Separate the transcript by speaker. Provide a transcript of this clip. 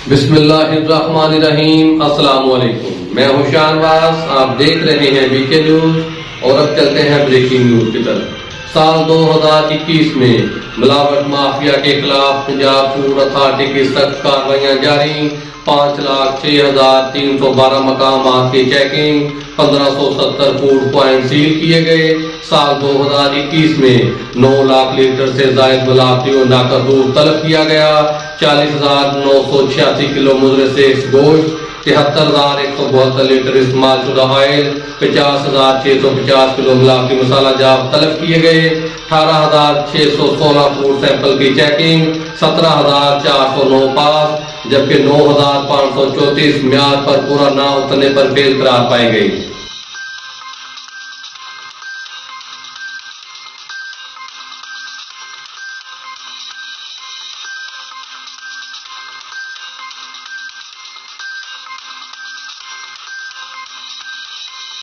Speaker 1: बिस्मिल्लाहिर्रहमानिर्रहीम। अस्सलाम वालेकुम। मैं हूं शामत, आप देख रहे हैं बीके न्यूज और अब चलते हैं ब्रेकिंग न्यूज की तरफ। साल 2021 में मिलावट माफिया के खिलाफ पंजाब फूड अथॉरिटी की सख्त कार्रवाइयां जारी। 5,06,312 मकामात की चेकिंग, 1570 फूड प्वाइंट सील किए गए। साल 2021 में 9 लाख लीटर से ज्यादा मिलावटी और नाकदूर तलब किया गया। 40,986 किलो मुजरे से गोश्त, 73,172 लीटर इस्तेमाल शुदा ऑयल, 50,650 किलो मिलावटी मसाला जात तलब किए गए। 18,616 फूड सैंपल की चेकिंग, 17,409 पास, जबकि 9,534 म्याद पर पूरा ना उतरने पर फेल करार पाई गई।